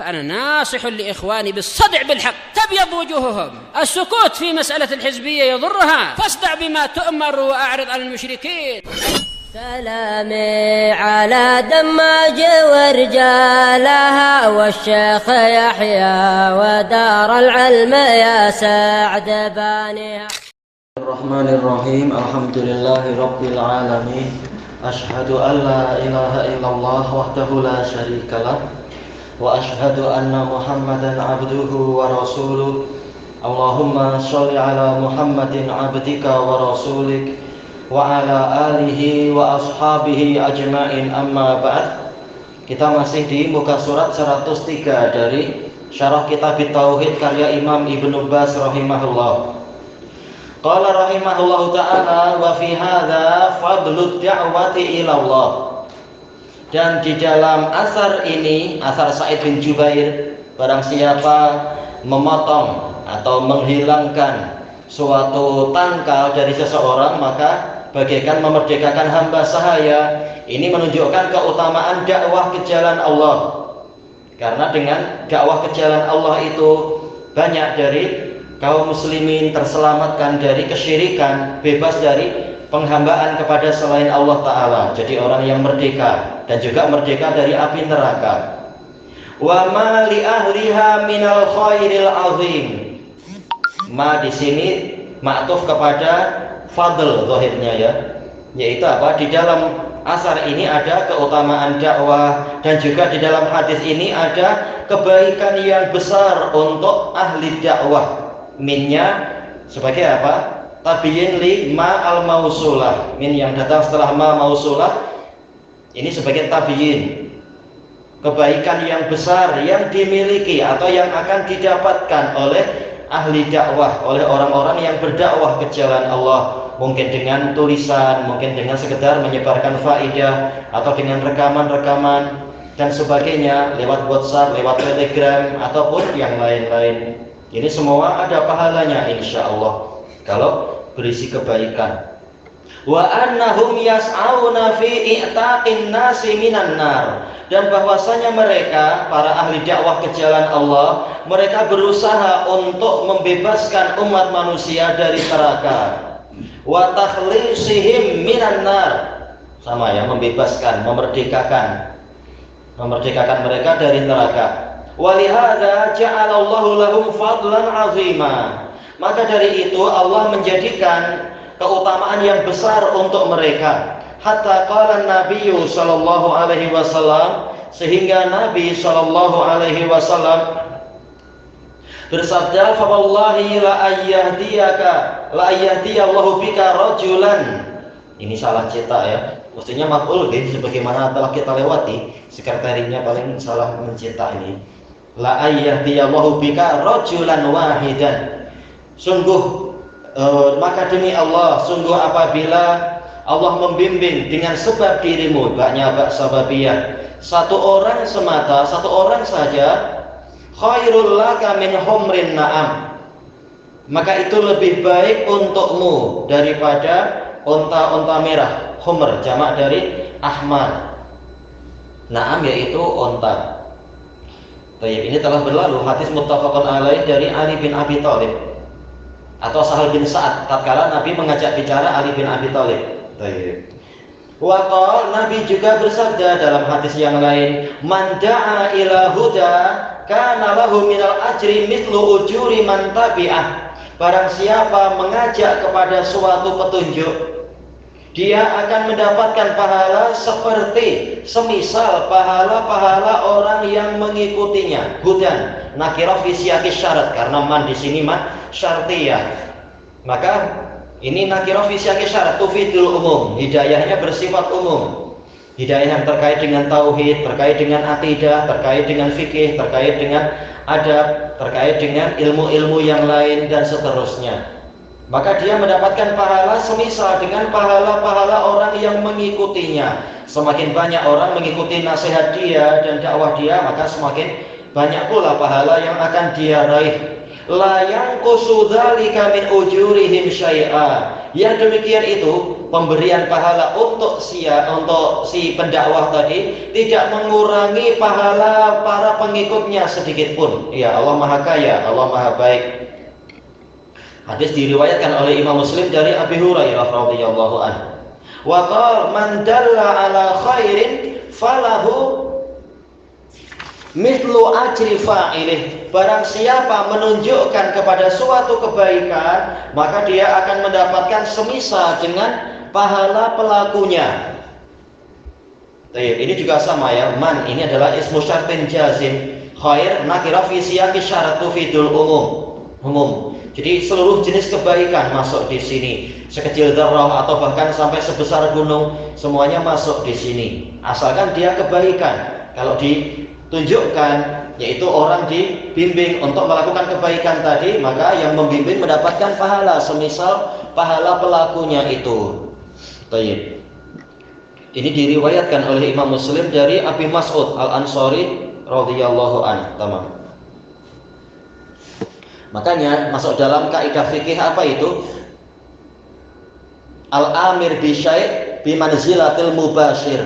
فأنا ناصح لإخواني بالصدع بالحق تبيض وجوههم. السكوت في مسألة الحزبية يضرها، فاصدع بما تؤمر وأعرض عن المشركين. سلامي على دماج ورجالها والشيخ يحيى ودار العلم يا سعد بانيها. الرحمن الرحيم. الحمد لله رب العالمين. أشهد أن لا إله إلا الله وحده لا شريك له وأشهد أن محمدا عبده ورسوله. اللهم صل على محمد عبدك ورسولك وعلى alihi wa ashabihi ajma'in, amma ba'd. Kita masih di muka surat 103 dari Syarah Kitab Tauhid karya Imam Ibnu Baz rahimahullah. Qala rahimahullahu ta'ala wa fi hadza fadlud da'wati ila Allah. Dan di dalam asar ini, asar Sa'id bin Jubair, barang siapa memotong atau menghilangkan suatu tangkal dari seseorang maka bagaikan memerdekakan hamba sahaya. Ini menunjukkan keutamaan dakwah ke jalan Allah. Karena dengan dakwah ke jalan Allah itu banyak dari kaum muslimin terselamatkan dari kesyirikan, bebas dari penghambaan kepada selain Allah Ta'ala. Jadi orang yang merdeka dan juga merdeka dari api neraka. Wa ma li ahliha minal khairil azim. Ma di sini ma'tuf kepada fadl zahirnya ya, yaitu apa? Di dalam asar ini ada keutamaan dakwah dan juga di dalam hadis ini ada kebaikan yang besar untuk ahli dakwah. Minnya sebagai apa? Tabiyin li ma al mausulah. Min yang datang setelah ma mausulah ini sebagai tabiyin. Kebaikan yang besar yang dimiliki atau yang akan didapatkan oleh ahli dakwah, oleh orang-orang yang berdakwah ke jalan Allah. Mungkin dengan tulisan, mungkin dengan sekedar menyebarkan faidah, atau dengan rekaman-rekaman dan sebagainya, lewat WhatsApp, lewat Telegram, ataupun yang lain-lain. Ini semua ada pahalanya insya Allah kalau berisi kebaikan. Wa annahum yas'auna fi i'taqin nasi minan nar. Dan bahwasanya mereka, para ahli dakwah ke jalan Allah, mereka berusaha untuk membebaskan umat manusia dari neraka. Wa takhlisihim minan nar. Sama ya, membebaskan, memerdekakan mereka dari neraka. Walihada ja'alallahu lahum fadlan azima. Maka dari itu Allah menjadikan keutamaan yang besar untuk mereka. Hatta qala Nabi sallallahu alaihi wasallam, sehingga Nabi sallallahu alaihi wasallam bersabda, "Fa wallahi la ayyahdiyallahu bika rajulan." Ini salah cetak ya. Mestinya maf'ul bih sebagaimana telah kita lewati. Sekretarinya paling salah mencetak ini. La ayyahdiyallahu bika rajulan wahidan. Sungguh maka demi Allah, sungguh apabila Allah membimbing dengan sebab dirimu, baknya bak sababiyah, satu orang semata, satu orang saja, khairul laka min humrin na'am, maka itu lebih baik untukmu daripada onta-onta merah. Humr jamak dari ahmar, na'am yaitu onta. Baik, ini telah berlalu hadis muttafaqun alaih dari Ali bin Abi Thalib atau Sahal bin Sa'ad tatkala Nabi mengajak bicara Ali bin Abi Thalib. Baik. Waqal, Nabi juga bersabda dalam hadis yang lain, man da'a ila huda kana lahu minal ajri mithlu ujuri man tabi'ah. Barang siapa mengajak kepada suatu petunjuk, dia akan mendapatkan pahala seperti semisal pahala-pahala orang yang mengikutinya. Hudan nakirah fi siyaqis syarat, karena man di sini man syartiyah. Maka ini nakirah fi siyaqis syarat tufidul umum, hidayahnya bersifat umum. Hidayah yang terkait dengan tauhid, terkait dengan akidah, terkait dengan fikih, terkait dengan adab, terkait dengan ilmu-ilmu yang lain dan seterusnya. Maka dia mendapatkan pahala semisal dengan pahala-pahala orang yang mengikutinya. Semakin banyak orang mengikuti nasihat dia dan dakwah dia, maka semakin banyak pula pahala yang akan dia raih. La yanqusu dzalika min ujurihim syai'a. Yang demikian itu pemberian pahala untuk si pendakwah tadi tidak mengurangi pahala para pengikutnya sedikit pun. Ya, Allah Maha Kaya, Allah Maha Baik. Hadis diriwayatkan oleh Imam Muslim dari Abi Hurairah radhiyallahu anhu. Wa qala man dalla ala khairin falahu mithlu ajri fa'ilih. Barang siapa menunjukkan kepada suatu kebaikan, maka dia akan mendapatkan semisal dengan pahala pelakunya. Ini juga sama ya. Man ini adalah ismu syartin jazim. Khair nakira fi siyaqi syarat tufidul umum. Jadi seluruh jenis kebaikan masuk di sini. Sekecil dzarrah atau bahkan sampai sebesar gunung, semuanya masuk di sini. Asalkan dia kebaikan. Kalau ditunjukkan, yaitu orang dibimbing untuk melakukan kebaikan tadi, maka yang membimbing mendapatkan pahala semisal pahala pelakunya itu. Baik. Ini diriwayatkan oleh Imam Muslim dari Abi Mas'ud Al-Ansari radhiyallahu anhu. Tamam. Makanya masuk dalam kaidah fikih apa itu? Al-amir bi syai' bi manzilatil mubashir.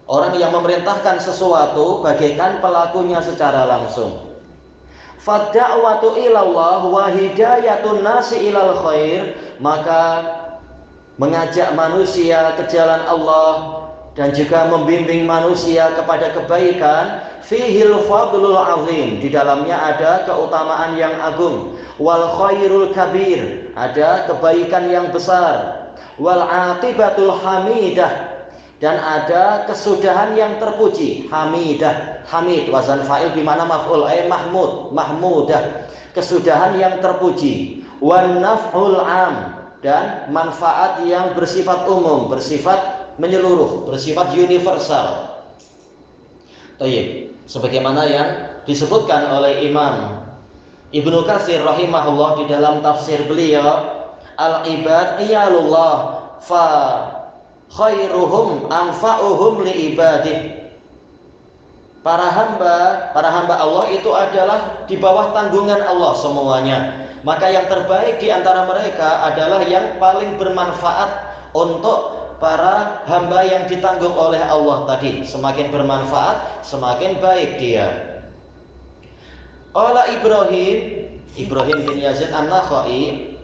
Orang yang memerintahkan sesuatu bagaikan pelakunya secara langsung. Fad-da'watu ilallah wa hidayatun nasi ilal khair, maka mengajak manusia ke jalan Allah dan juga membimbing manusia kepada kebaikan, fihil fadlul azim, di dalamnya ada keutamaan yang agung, wal khairul kabir, ada kebaikan yang besar, wal aqibatul hamidah, dan ada kesudahan yang terpuji. Hamidah, hamid wazan fa'il bimana maf'ul, mahmudah, kesudahan yang terpuji. Wan naf'ul am, dan manfaat yang bersifat umum, bersifat menyeluruh, bersifat universal. Tayyib, sebagaimana yang disebutkan oleh Imam Ibnu Katsir rahimahullah di dalam tafsir beliau, al-ibad iyalullah fa khairuhum anfa'uhum li ibadih. Para hamba Allah itu adalah di bawah tanggungan Allah semuanya. Maka yang terbaik di antara mereka adalah yang paling bermanfaat untuk para hamba yang ditanggung oleh Allah tadi. Semakin bermanfaat, semakin baik dia. Qala Ibrahim bin Yazid An-Nakhai,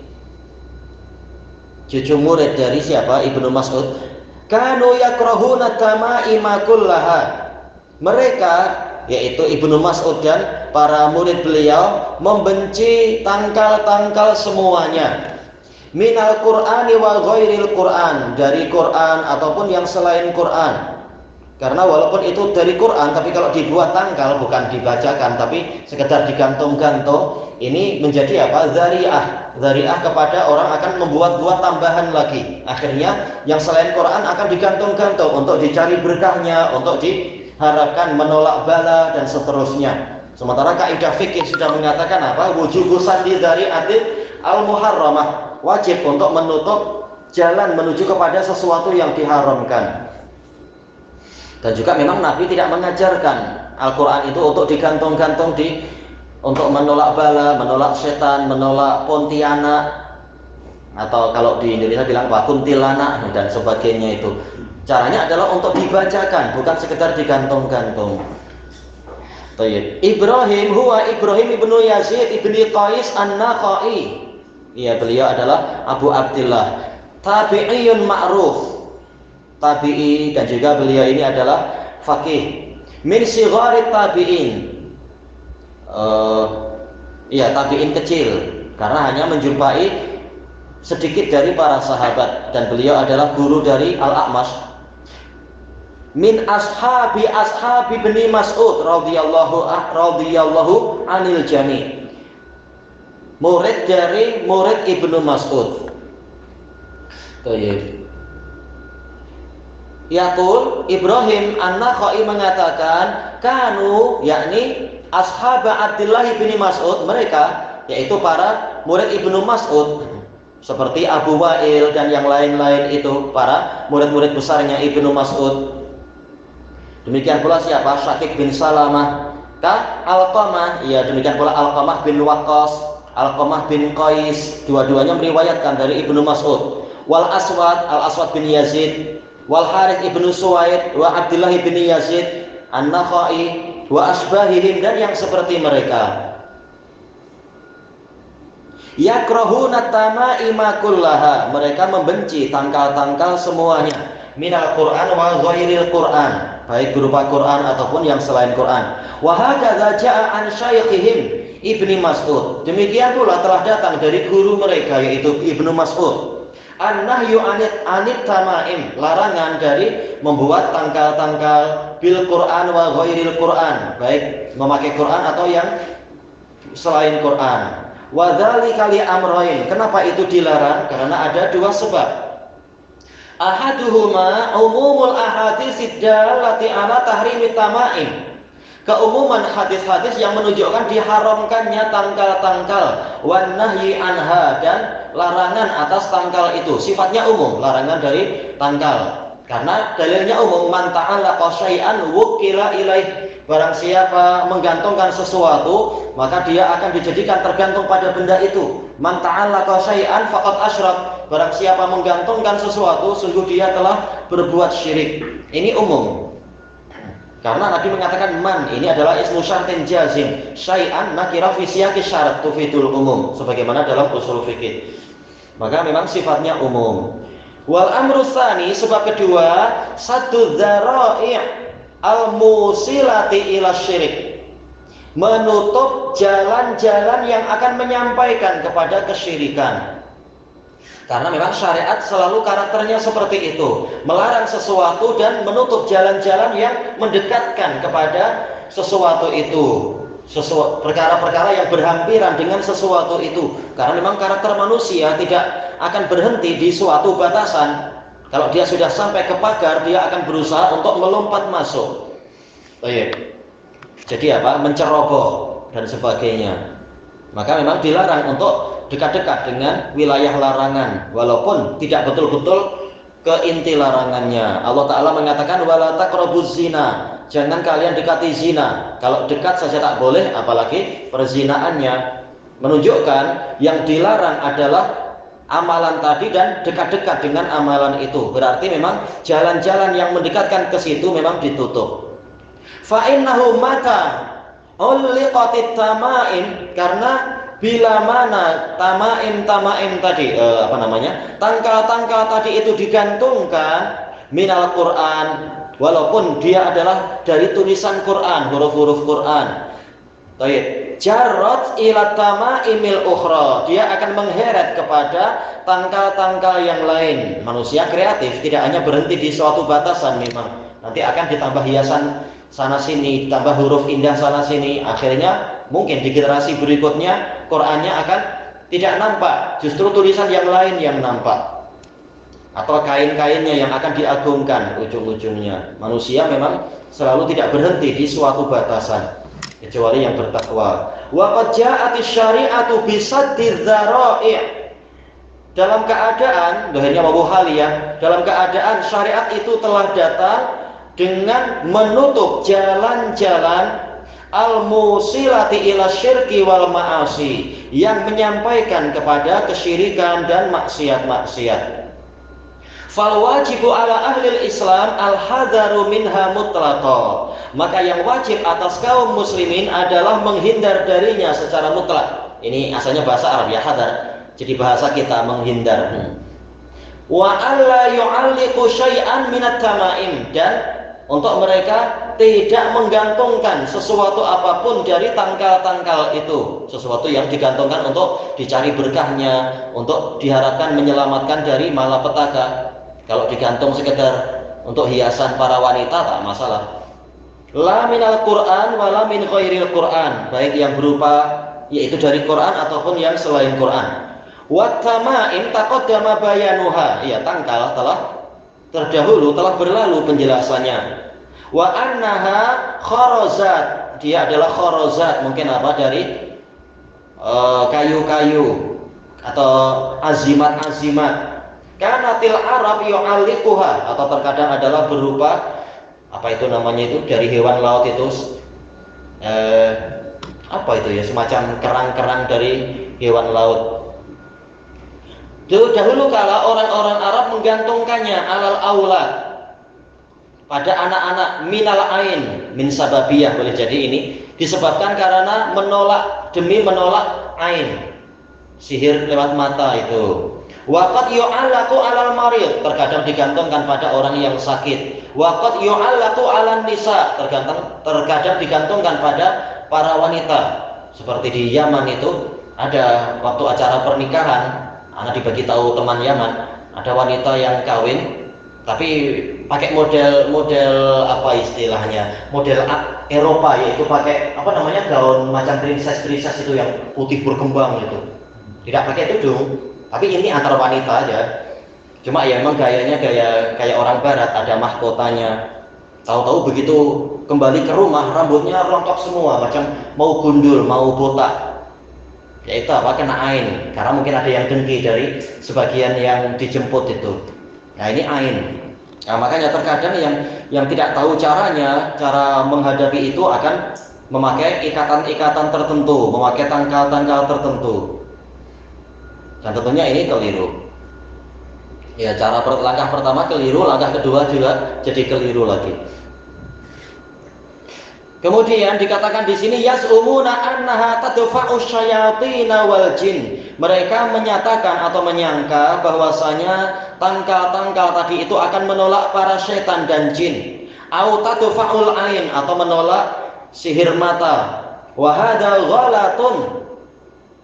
cucu murid dari siapa? Ibnu Mas'ud. Kanu yakrahuna tama'ima kullaha. Mereka, yaitu Ibnu Mas'ud dan para murid beliau, membenci tangkal-tangkal semuanya. Minal Qur'ani wa ghairil Qur'an, dari Qur'an ataupun yang selain Qur'an. Karena walaupun itu dari Qur'an, tapi kalau dibuat tangkal, bukan dibacakan tapi sekedar digantung-gantung, ini menjadi apa? Dzari'ah kepada orang akan membuat tambahan lagi. Akhirnya yang selain Quran akan digantung-gantung untuk dicari berkahnya, untuk diharapkan menolak bala dan seterusnya. Sementara kaidah fikih sudah mengatakan apa? Wujubu saddi dzari'atil al-muharramah, wajib untuk menutup jalan menuju kepada sesuatu yang diharamkan. Dan juga memang Nabi tidak mengajarkan Al-Quran itu untuk digantung-gantung untuk menolak bala, menolak setan, menolak pontianak, atau kalau di Indonesia bilang kuntilanak dan sebagainya itu. Caranya adalah untuk dibacakan, bukan sekedar digantung-gantung. Ibrahim ibnu Yazid ibni Qais An-Nakhai. Iya, beliau adalah Abu Abdillah, tabi'iyun ma'ruf, tabi'i, dan juga beliau ini adalah faqih. Min sigharit tabi'in, tabi'in kecil, karena hanya menjumpai sedikit dari para sahabat, dan beliau adalah guru dari Al-A'mash. Min ashabi Ibni Mas'ud radhiyallahu anil jami', murid dari murid Ibnu Mas'ud. Yaqul Ibrahim An-Nakhai mengatakan, kanu, yakni ashab Abdullah bin Mas'ud, mereka yaitu para murid Ibnu Mas'ud, seperti Abu Wa'il dan yang lain-lain itu, para murid-murid besarnya Ibnu Mas'ud. Demikian pula siapa? Syakik bin Salamah, Alqamah, ya, demikian pula Alqamah bin Waqqas, Alqamah bin Qais, dua-duanya meriwayatkan dari Ibnu Mas'ud. wal Aswad Al-Aswad bin Yazid, wal Harith ibnu Suwaid, wa Abdullah bin Yazid An-Nakhai, wa asbahihim, dan yang seperti mereka. Yakrahuna tamaima kullaha, mereka membenci tangkal-tangkal semuanya, minal Qur'an wa ghairil Qur'an, baik berupa Quran ataupun yang selain Quran. Wa hakadza jaa an syaikhihim Ibnu Mas'ud, demikian pula telah datang dari guru mereka yaitu Ibnu Mas'ud, an-nahyu anit tamaim, larangan dari membuat tangkal-tangkal bil Quran wa ghairil Quran, baik memakai Quran atau yang selain Quran. Wa dzalika li amrayn, kenapa itu dilarang? Karena ada dua sebab. Ahaduhuma umumul ahadits dallati ala tahrimi tamaim, keumuman hadis-hadis yang menunjukkan diharamkannya tangkal-tangkal, wan nahyi anha, dan larangan atas tangkal itu sifatnya umum, larangan dari tangkal. Karena dalilnya umum, man ta'allaqa syai'an wukila ilaih, barang siapa menggantungkan sesuatu maka dia akan dijadikan tergantung pada benda itu. Man ta'allaqa syai'an faqad asyrak, barang siapa menggantungkan sesuatu sungguh dia telah berbuat syirik. Ini umum. Karena Nabi mengatakan man, ini adalah ismu syartin jazim, syai'an nakira fi siyaqi syarat tufidul umum, sebagaimana dalam usul fikih. Maka memang sifatnya umum. Wal amru tsani, sebab kedua, saddu dzara'i' al-musilati ila syirik, menutup jalan-jalan yang akan menyampaikan kepada kesyirikan. Karena memang syariat selalu karakternya seperti itu, melarang sesuatu dan menutup jalan-jalan yang mendekatkan kepada sesuatu itu, perkara-perkara yang berhampiran dengan sesuatu itu. Karena memang karakter manusia tidak akan berhenti di suatu batasan. Kalau dia sudah sampai ke pagar, dia akan berusaha untuk melompat masuk. Jadi apa? Menceroboh dan sebagainya. Maka memang dilarang untuk dekat-dekat dengan wilayah larangan, walaupun tidak betul-betul ke inti larangannya. Allah Ta'ala mengatakan wala taqrabuz zina, jangan kalian dekati zina. Kalau dekat saja tak boleh, apalagi perzinaannya. Menunjukkan yang dilarang adalah amalan tadi dan dekat-dekat dengan amalan itu. Berarti memang jalan-jalan yang mendekatkan ke situ memang ditutup. Fa innahu mata ulliqatit tamaim, karena bila mana tamaim tadi tangkal-tangkal tadi itu digantungkan minal Quran, walaupun dia adalah dari tulisan Quran, huruf-huruf Quran. Jarrat ila tamaimil ukhra, dia akan mengheret kepada tangkal-tangkal yang lain. Manusia kreatif, tidak hanya berhenti di suatu batasan, memang nanti akan ditambah hiasan sana sini, ditambah huruf indah sana sini. Akhirnya mungkin di generasi berikutnya Qurannya akan tidak nampak, justru tulisan yang lain yang nampak, atau kain-kainnya yang akan diagungkan ujung-ujungnya. Manusia memang selalu tidak berhenti di suatu batasan, kecuali yang bertakwa. Wa qad ja'atis syari'atu bisaddiz dzara'i', dalam keadaan, dohirnya Abu Haliyah, dalam keadaan syariat itu telah datang dengan menutup jalan-jalan al-musilati ila syirki wal ma'asi, yang menyampaikan kepada kesyirikan dan maksiat-maksiat. Fal wajibu ala ahli Islam al-hadaru minha mutlaqah, maka yang wajib atas kaum muslimin adalah menghindar darinya secara mutlak. Ini asalnya bahasa Arab ya, hadar, jadi bahasa kita menghindar. Wa alla yu'alliqu syai'an minat tamaim, dan untuk mereka tidak menggantungkan sesuatu apapun dari tangkal-tangkal itu, sesuatu yang digantungkan untuk dicari berkahnya, untuk diharapkan menyelamatkan dari malapetaka. Kalau digantung sekedar untuk hiasan para wanita tak masalah. La minal Quran wala min ghairil Quran, baik yang berupa yaitu dari Quran ataupun yang selain Quran. Wa tamaim taqaddama bayanuha, ya tangkal telah terdahulu, telah berlalu penjelasannya. Wa annaha kharazat, dia adalah kharazat, mungkin apa, dari kayu-kayu atau azimat-azimat. Kanatil Arab yu'alliquha, atau terkadang adalah berupa apa itu namanya itu, dari hewan laut itu apa itu ya, semacam kerang-kerang dari hewan laut. Dahulu kala orang-orang Arab menggantungkannya alal aulad, pada anak-anak, minal ain, min sababiyah, boleh jadi ini disebabkan karena demi menolak ain, sihir lewat mata itu. Waqad yu'allaqu 'alal marid, terkadang digantungkan pada orang yang sakit. Waqad yu'allaqu 'alan nisa, terkadang digantungkan pada para wanita. Seperti di Yaman itu ada waktu acara pernikahan, anak dibagi tahu teman Yaman, ada wanita yang kawin tapi pakai model apa istilahnya, model Eropa, yaitu pakai apa namanya, gaun macam princess itu yang putih berkembang itu. Tidak pakai tudung, tapi ini antar wanita aja. Cuma ya memang gayanya kayak orang barat, ada mahkotanya. Tahu-tahu begitu kembali ke rumah rambutnya rontok semua, macam mau gundul, mau botak. Yaitu apa, kena ain, karena mungkin ada yang dengki dari sebagian yang dijemput itu. Nah ini ain. Nah, makanya terkadang yang tidak tahu cara menghadapi itu akan memakai ikatan-ikatan tertentu, memakai tangkal-tangkal tertentu. Dan tentunya ini keliru. Ya, langkah pertama keliru, langkah kedua juga jadi keliru lagi. Kemudian dikatakan di sini yas'umuna annaha tadfa'u syayatina wal jin. Mereka menyatakan atau menyangka bahwasanya tangkal-tangkal tadi itu akan menolak para setan dan jin. Au tadfa'ul ain, atau menolak sihir mata. Wa hadza ghalatun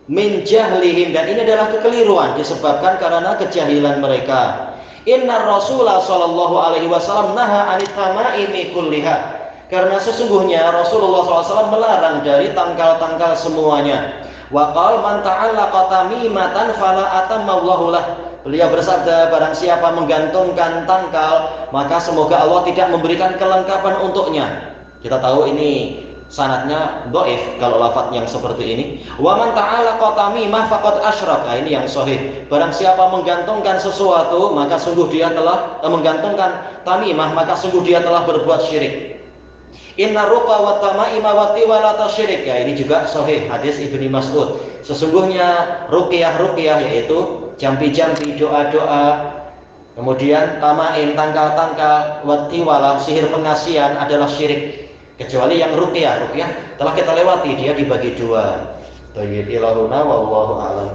min jahlihim, dan ini adalah kekeliruan disebabkan karena kejahilan mereka. Inna Rasulullah sallallahu alaihi wasallam naha anit tamaimi kulliha. Karena sesungguhnya Rasulullah SAW melarang dari tangkal-tangkal semuanya. Wa qala man ta'allaqa tamimatan fala atammallahu lah. Beliau bersabda, barang siapa menggantungkan tangkal, maka semoga Allah tidak memberikan kelengkapan untuknya. Kita tahu ini sanadnya dhaif kalau lafaz yang seperti ini. Wa man ta'allaqa tamimah faqad asyrak. Nah, ini yang sahih. Barang siapa menggantungkan sesuatu, maka sungguh dia telah menggantungkan tamimah, maka sungguh dia telah berbuat syirik. Inna ruqa wa tamaima wa tiwala tasyirik. Ya, ini juga sahih hadis Ibnu Mas'ud. Sesungguhnya ruqyah yaitu jampi-jampi, doa-doa, kemudian tamaim, tangkal-tangkal, wa tiwala, sihir pengasihan adalah syirik. Kecuali yang ruqyah telah kita lewati, dia dibagi dua. Tayyib ilahuna wallahu a'lam.